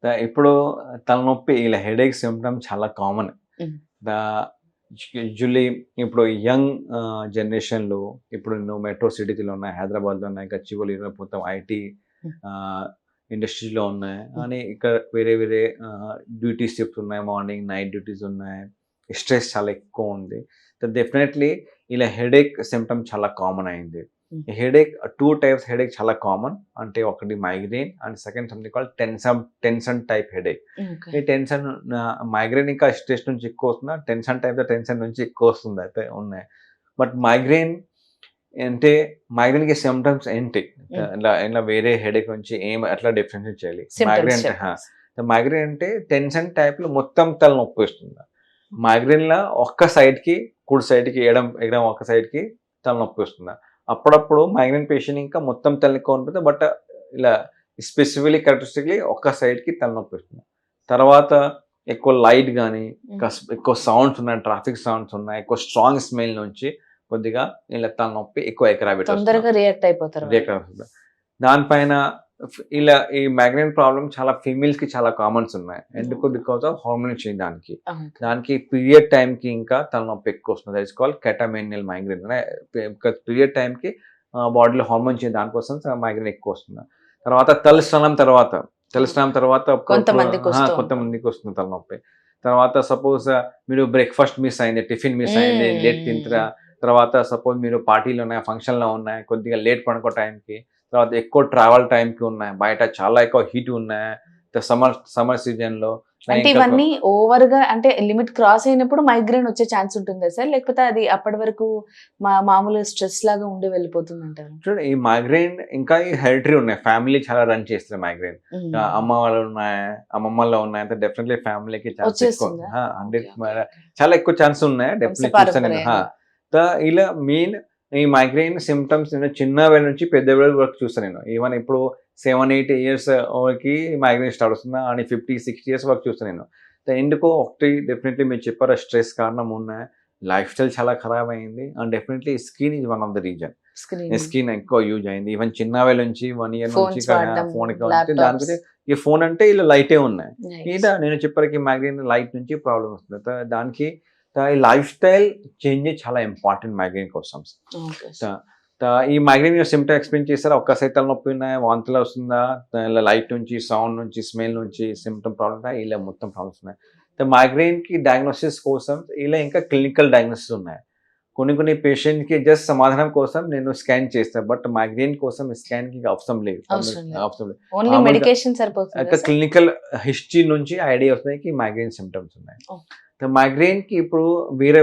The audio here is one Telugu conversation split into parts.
ఇప్పుడు తలనొప్పి ఇలా హెడేక్ సిమ్టమ్ చాలా కామన్. హ్మ్. ద యూజువల్లీ ఇప్పుడు యంగ్ జనరేషన్‌లో ఇప్పుడు నువ్వు మెట్రో సిటీస్‌లో ఉన్నాయి, హైదరాబాద్‌లో ఉన్నాయి, గచ్చిబౌలిలో మొత్తం ఐటీ హ్మ్. ఆహ్, ఇండస్ట్రీస్‌లో ఉన్నాయి. హ్మ్. అని ఇక్కడ వేరే వేరే డ్యూటీస్ షిఫ్ట్స్ ఉన్నాయి. మార్నింగ్, నైట్ డ్యూటీస్ ఉన్నాయి. స్ట్రెస్ చాలా ఎక్కువ ఉంది. సో, డెఫినెట్‌లీ ఇలా హెడేక్ సిమ్టమ్ చాలా కామన్ అయింది. హ్మ్. హెడేక్ 2 టైప్స్ హెడేక్ చాలా కామన్. అంటే ఒకటి migraine and second something called tension type headache. Okay. ఈ టెన్షన్ మైగ్రేన్ ఇంకా స్ట్రెస్ నుంచి ఎక్కువొస్తుందా? టెన్షన్ టైప్‌లో టెన్షన్ నుంచి ఎక్కువొస్తుంది అయితే ఉన్నాయి. బట్ మైగ్రేన్ అంటే మైగ్రేన్‌కి సిమ్టమ్స్ ఏంటి? హ్మ్. ఇలా ఇలా వేరే హెడేక్ నుంచి ఎట్లా డిఫరెన్షియేట్ చేయాలి? సింప్టమ్స్ మైగ్రేన్ అంటే చెప్పండి. మైగ్రేన్ అంటే టెన్షన్ టైప్‌లో మొత్తం తలనొప్పొస్తుంది. మైగ్రేన్‌ల ఒక్క సైడ్‌కి కుడి సైడ్‌కి ఎడమ ఎడమ ఒక సైడ్‌కి తలనొప్పొస్తుంది. అప్పుడప్పుడు మైగ్రేన్ పేషెంట్ ఇంకా మొత్తం తలనొప్పి ఉంటుంది. బట్ ఇలా స్పెసిఫికల్లీ క్యారెక్టరిస్టిక్‌లీ ఒక్క సైడ్‌కి తలనొప్పొస్తుంది. తర్వాత ఎక్కువ లైట్ గాని, హ్మ్. ఎక్కువ సౌండ్స్ ఉన్నాయి, ట్రాఫిక్ సౌండ్స్ ఉన్నాయి, ఎక్కువ స్ట్రాంగ్ స్మెల్ నుంచి కొద్దిగా ఇలా తలనొప్పి ఎక్కువ ఎకరాబెట్టి వస్తుంది. తొందరగా రియాక్ట్ అయిపోతారు ఇదే వాళ్ళు. కాకుండా దానిపైన ఇలా ఈ మైగ్రేన్ ప్రాబ్లమ్ చాలా ఫీమేల్స్‌కి చాలా కామన్స్ ఉన్నాయి. ఎందుకు? Okay. Because of hormone change దానికి. ఓకే. దానికి పీరియడ్ టైమ్‌కి ఇంకా తలనొప్పి ఎక్కువొస్తుంది. That is called catamenial migraine. Period టైమ్‌కి బాడీలో హార్మోన్ చేంజ్ దానికోసం మైగ్రేన్ ఎక్కువొస్తుంది. తర్వాత తలస్నానం ఓకే. తర్వాత అప్పుడప్పుడు కొంతమందికొస్తూ ఉంటుంది. కొంతమందికొస్తుంది తలనొప్పి. తర్వాత సపోజ్ మీరు బ్రేక్‌ఫాస్ట్ మిస్ అయింది, టిఫిన్ మిస్ అయింది, లేట్ తింటారా, హ్మ్. తర్వాత సపోజ్ మీరు పార్టీలో ఉన్నాయి, ఫంక్షన్‌లో ఉన్నాయి, కొద్దిగా లేట్ పడుకో టైంకి, తర్వాత ఎక్కువ ట్రావెల్ టైంకి ఉన్నాయి, బయట చాలా ఎక్కువ హీట్ ఉన్నాయి, సమ్మర్ సమ్మర్ సీజన్‌లో అంటే ఇంకా ఇవన్నీ ఓవర్‌గా అంటే లిమిట్ క్రాస్ అయినప్పుడు మైగ్రేన్ వచ్చే ఛాన్స్ ఉంటుందా సార్? లేకపోతే అది అప్పటి వరకు మామూలు స్ట్రెస్ లాగా ఉండి వెళ్ళిపోతుందంటారా? చూడండి ఈ మైగ్రేన్ ఇంకా ఈ హెరిడిటరీ ఉన్నాయి. ఫ్యామిలీ చాలా రన్ చేస్తది మైగ్రేన్. హ్మ్. అమ్మ వాళ్ళు ఉన్నాయి, అమ్మమ్మలో ఉన్నాయి. అంటే డెఫినెట్‌లీ ఫ్యామిలీకి ఛాన్స్ ఎక్కువ. వచ్చేస్తుందా? 100 ఓకే. ఓకే. ఓకే. చాలా ఎక్కువ ఛాన్స్ ఉన్నాయి. డెఫినెట్‌లీ చూసాను నేను. వంశపారంపర్యంగా. ఇలా మెయిన్ ఈ మైగ్రేన్ సింప్టమ్స్ నేను చిన్నవి నుంచి పెద్దవాళ్ళ వరకు చూసాను నేను. ఈవెన్ ఇప్పుడు 7, 8 ఇయర్స్ వరకి మైగ్రేన్ స్టార్ట్ అవుతుంది. అని 50, 60 ఇయర్స్ వరకు చూసాను నేను. ఎందుకో ఒకటి డెఫినెట్‌లీ మీరు చెప్పారు స్ట్రెస్ కారణం ఉన్నాయి. లైఫ్ స్టైల్ చాలా ఖరాబ్ అయింది. And definitely skin is one of the reason. Screen, skin ఎక్కువ యూజ్ అయింది. ఈవెన్ చిన్నవి నుంచి 1 ఇయర్ నుంచి ఫోన్స్ వాడడం, ఫోన్‌కి అంటే దాని ల్యాప్‌టాప్స్. గురించి ఈ ఫోన్ అంటే ఇలా లైటే ఉన్నాయి. నైస్. నేను చెప్పరికి మైగ్రేన్ లైట్ నుంచి ప్రాబ్లమ్ వస్తుంది. దానికి ఈ లైఫ్ స్టైల్ చేంజ్ చాలా ఇంపార్టెంట్ మైగ్రేన్ కోసం. ఓకే త సార్. త ఈ మైగ్రేన్ సిమ్టమ్ ఎక్స్‌ప్లెయిన్ చేసారా? ఒక్క సైడ్ తలనొప్పి ఉన్నాయా? వాంతులు వస్తుందా? ఇలా లైట్ నుంచి, సౌండ్ నుంచి, స్మెల్ నుంచి సిమ్టమ్ ప్రాబ్లమ్ ఉన్నాయా? ఇలా మొత్తం ప్రాబ్లమ్స్ ఉన్నాయి. మైగ్రేన్‌కి డయాగ్నోసిస్ కోసం ఇలా ఇంకా క్లినికల్ డయాగ్నోసిస్ ఉన్నాయి. కొన్ని కొన్ని పేషెంట్‌కి జస్ట్ సమాధానం కోసం నేను స్కాన్ చేస్తా. బట్ మైగ్రేన్ కోసం స్కాన్‌కి అవసరం లేదు. అవసరం లేదు. అవసరం లేదు. ఓన్లీ మామూలుగా మెడికేషన్ సరిపోతుందా సార్? క్లినికల్ హిస్టరీ నుంచి ఐడియా వస్తాయి మైగ్రేన్ సిమ్టమ్స్ ఉన్నాయి. ఓకే. మైగ్రేన్‌కి ఇప్పుడు వేరే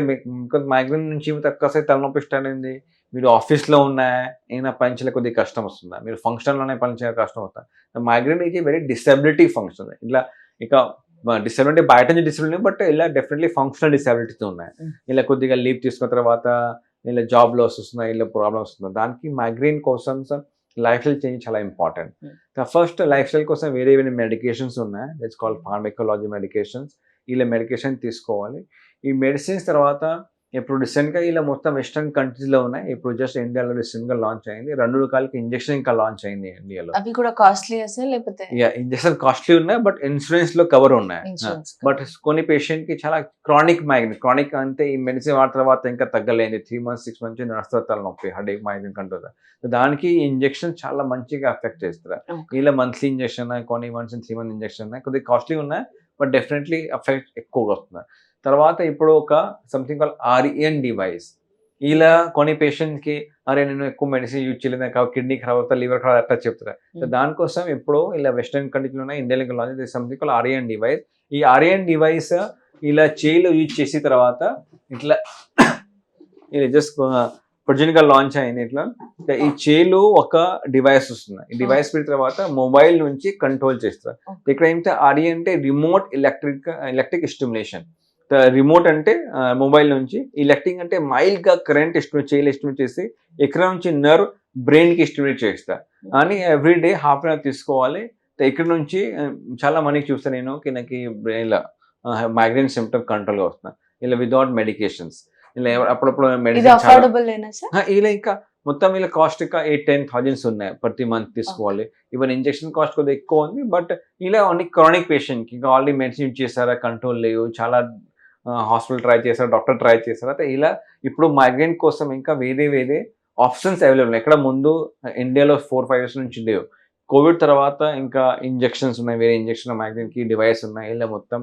మైగ్రేన్ నుంచి ఒక్కసారి తలనొప్పి స్టార్ట్ అయింది. మీరు ఆఫీస్‌లో ఉన్నా ఏమైనా పని చేయలేక కొద్దిగా కష్టం వస్తుందా? మీరు ఫంక్షన్‌లోనే పని చేయక కష్టం వస్తుందా? Migraine is a very disability function. ఇక డిసెబిలిటీ బయట నుంచి డిసెబిలిటీ బట్ ఇలా డెఫినెట్‌లీ ఫంక్షనల్ డిసెబిలిటీస్ ఉన్నాయి. హ్మ్. ఇలా కొద్దిగా లీవ్ తీసుకున్న తర్వాత ఇలా జాబ్ లాస్ వస్తున్నాయి, ఇలా ప్రాబ్లమ్స్ వస్తున్నాయి. దానికి మైగ్రేన్ కోసం లైఫ్ స్టైల్ చేంజ్ చాలా ఇంపార్టెంట్. హ్మ్. ఫస్ట్ లైఫ్ స్టైల్ కోసం వేరే వేరే మెడికేషన్స్ ఉన్నాయి. That's called pharmacology medications. ఇలా మెడికేషన్ తీసుకోవాలి. ఈ మెడిసిన్స్ తర్వాత ఇప్పుడు రీసెంట్‌గా ఇలా మొత్తం వెస్టర్న్ కంట్రీస్‌లో ఉన్నాయి. ఇప్పుడు జస్ట్ ఇండియాలో రీసెంట్‌గా లాంచ్ అయింది. 2 రకాలకి ఇంజెక్షన్ ఇంకా లాంచ్ అయింది ఇండియాలో. అవి కూడా కాస్ట్‌లీయా సార్? లేకపోతే ఇంజెక్షన్ కాస్ట్‌లీ ఉన్నాయి. బట్ ఇన్స్యూరెన్స్‌లో కవర్ ఉన్నాయి. Insurance but cover? కొన్ని పేషెంట్‌కి చాలా క్రానిక్ మైగ్రేన్. క్రానిక్ అంటే ఈ మెడిసిన్ వాడిన తర్వాత ఇంకా తగ్గలేదు. 3 మంత్స్, 6 మంత్స్ నుంచి నడుస్తది తలనొప్పి, హెడేక్, మైగ్రేన్ కంట్రోల్. దానికి ఇంజెక్షన్ చాలా మంచిగా ఎఫెక్ట్ చేస్తది. ఓకే. ఇలా మంత్లీ ఇంజెక్షన్, కొన్ని వన్స్ ఇన్ 3 మంత్స్ ఇంజెక్షన్ కొద్దిగా కాస్ట్‌లీ ఉన్నాయి. బట్ డెఫినెట్‌లీ ఎఫెక్ట్ ఎక్కువగా వస్తుంది. తర్వాత ఇప్పుడు ఒక సంథింగ్ కాల్డ్ ఆర్ఈఎన్ డివైస్. ఇలా కొన్ని పేషెంట్స్‌కి అరే! నేను ఎక్కువ మెడిసిన్ యూజ్ చేయలేదు. నాకు కిడ్నీ ఖరాబ్ అవుతా, లివర్ ఖరాబ్ అట్లా చెప్తారు. హ్మ్. దానికోసం ఇప్పుడు ఇలా వెస్టర్న్ కంట్రీస్‌లోనే ఇండియాలో లాంచ్ సంథింగ్ కాల్డ్ ఆర్ఈఎన్ డివైస్. ఈ ఆర్ఈఎన్ డివైస్ ఇలా చేయిలో యూజ్ చేసిన తర్వాత ఇట్లా ఇది జస్ట్ ఒరిజినల్‌గా లాంచ్ అయింది ఇట్లా. ఈ చేయిలో ఒక డివైస్ వస్తుంది. ఈ డివైస్ పెట్టిన తర్వాత మొబైల్ నుంచి కంట్రోల్ చేస్తారు. ఓకే. ఇక్కడ ఏంటంటే ఆర్ఈ అంటే రిమోట్ ఎలక్ట్రిక్ స్టిమ్యులేషన్. రిమోట్ అంటే మొబైల్ నుంచి, ఎలక్ట్రిక్ అంటే మైల్డ్‌గా కరెంట్ చేయిలో ఎస్టిమేట్ చేసి ఇక్కడ నుంచి నర్వ్ బ్రెయిన్‌కి ఎస్టిమేట్ చేస్తా. అని every day half an hour తీసుకోవాలి. ఇక్కడ నుంచి చాలా మందికి చూస్తాను నేను నాకు బ్రెయిన్‌లో మైగ్రేన్ సిమ్టమ్ కంట్రోల్‌గా వస్తున్నాయి. ఇలా వితౌట్ మెడికేషన్స్. ఇలా అప్పుడప్పుడు ఇది మెడిసిన్ చాలా అఫోర్డబులేనా సార్? ఇలా ఇంకా మొత్తం వీళ్ళ కాస్ట్ 8-10 ఉన్నాయి ప్రతి మంత్ తీసుకోవాలి. ఈవెన్ ఇంజెక్షన్ కాస్ట్ కొద్దిగా ఎక్కువ ఉంది. బట్ ఇలా ఓన్లీ క్రానిక్ పేషెంట్‌కి ఇంకా ఆల్రెడీ మెడిసిన్ యూజ్ చేశారా, కంట్రోల్ లేవు, చాలా హాస్పిటల్ ట్రై చేశారు, డాక్టర్ ట్రై చేశారు. అయితే ఇలా ఇప్పుడు మైగ్రేన్ కోసం ఇంకా వేరే ఆప్షన్స్ అవైలబుల్. ఎక్కడ ముందు ఇండియాలో 4-5 ఇయర్స్ నుంచి లేవు. కోవిడ్ తర్వాత ఇంకా ఇంజెక్షన్స్ ఉన్నాయి, వేరే ఇంజెక్షన్ మైగ్రేన్‌కి డివైస్ ఉన్నాయి. ఇలా మొత్తం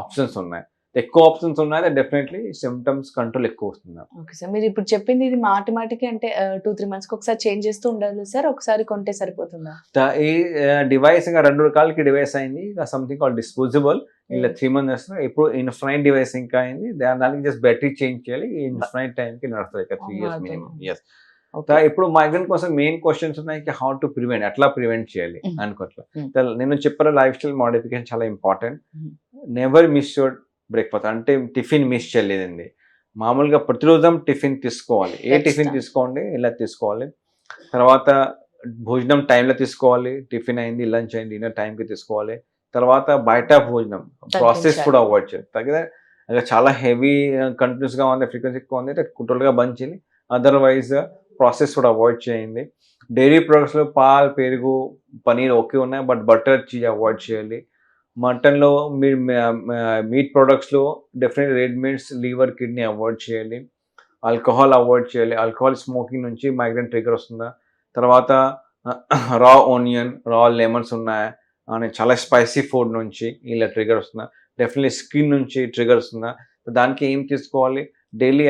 ఆప్షన్స్ ఉన్నాయి. ఎక్కువ ఆప్షన్స్ ఉన్నాయి. డెఫినెట్లీ సిమ్టమ్స్ కంట్రోల్ ఎక్కువ వస్తుంది. Okay sir. మీరు ఇప్పుడు చెప్పింది ఇది మాటిమాటికి అంటే 2-3 మంత్స్‌కి ఒకసారి చేంజ్ చేస్తూ ఉండాలి సార్? ఒకసారి కొంటే సరిపోతుందా? ఈ డివైస్ ఇంకా 2 రకాలకి డివైస్ అయింది. Something called disposable. ఇలా 3 మంత్స్ ఇప్పుడు ఇన్ఫైనైట్ డివైస్ ఇంకా అయింది. దానికి జస్ట్ బ్యాటరీ చేంజ్ చేయాలి. ఈ ఇన్ఫైనైట్ టైంకి నడుస్తుంది. 3 ఇయర్స్ మినిమం. యెస్. ఇప్పుడు మైగ్రేన్ కోసం మెయిన్ క్వశ్చన్స్ ఉన్నాయి. హౌ టు ప్రివెంట్, ఎట్లా ప్రివెంట్ చేయాలి అనుకోవట్లేదు. నేను చెప్పిన లైఫ్ స్టైల్ మోడిఫికేషన్ చాలా important. Never miss your breakfast. అంటే టిఫిన్ మిస్ చేయలేదండి. మామూలుగా ప్రతిరోజు టిఫిన్ తీసుకోవాలి. టిఫిన్ తీసుకోండి, ఇలా తీసుకోవాలి. తర్వాత భోజనం టైంలో తీసుకోవాలి. టిఫిన్ అయింది, లంచ్ అయింది, డిన్నర్ టైంకి తీసుకోవాలి. తర్వాత బయట భోజనం ప్రాసెస్ ఫుడ్ అవాయిడ్ చేయాలి. తగ్గదా చాలా హెవీ కంటిన్యూస్గా ఉంది, ఫ్రీక్వెన్సీ ఎక్కువ ఉంది, కంట్రోల్గా బంద్ చేయాలి. అదర్వైజ్ ప్రాసెస్ కూడా అవాయిడ్ చేయండి. డైరీ ప్రొడక్ట్స్లో పాలు, పెరుగు, పనీర్ ఓకే ఉన్నాయి. బట్ బటర్, చీజ్ అవాయిడ్ చేయాలి. మటన్లో మీరు మీట్ ప్రొడక్ట్స్లో definite red meats, liver, kidney avoid చేయాలి. ఆల్కహాల్ అవాయిడ్ చేయాలి. ఆల్కహాల్ స్మోకింగ్ నుంచి మైగ్రేన్ ట్రిగర్ వస్తుందా. తర్వాత రా ఆనియన్, రా లెమన్స్ ఉన్నాయా అని చాలా స్పైసీ ఫుడ్ నుంచి ఇలా ట్రిగర్ వస్తుందా. డెఫినెట్లీ స్కిన్ నుంచి ట్రిగర్ వస్తుందా. దానికి ఏం తీసుకోవాలి, డైలీ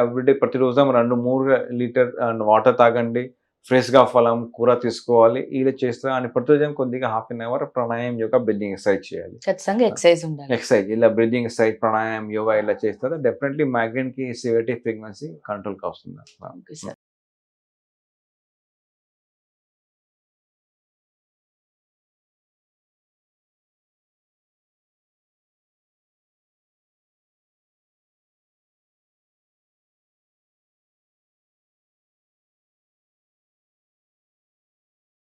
ఎవ్రీడే ప్రతిరోజు 2-3 లీటర్ వాటర్ తాగండి. ఫ్రెష్గా ఫలం, కూర తీసుకోవాలి. ఇలా చేస్తే అని ప్రతిరోజు కొద్దిగా హాఫ్ అన్ అవర్ ప్రాణాయామం, యోగా, బ్రీదింగ్ ఎక్సర్సైజ్ చేయాలి. ఖచ్చితంగా ఎక్సర్సైజ్ ఉండాలి. ఎక్సర్సైజ్ ఇలా బ్రీదింగ్ ఎక్సర్సైజ్, ప్రాణాయామం, యోగా ఇలా చేస్తే డెఫినెట్లీ మైగ్రేన్కి సివియరిటీ, ఫ్రీక్వెన్సీ కంట్రోల్కి వస్తుంది. Okay sir.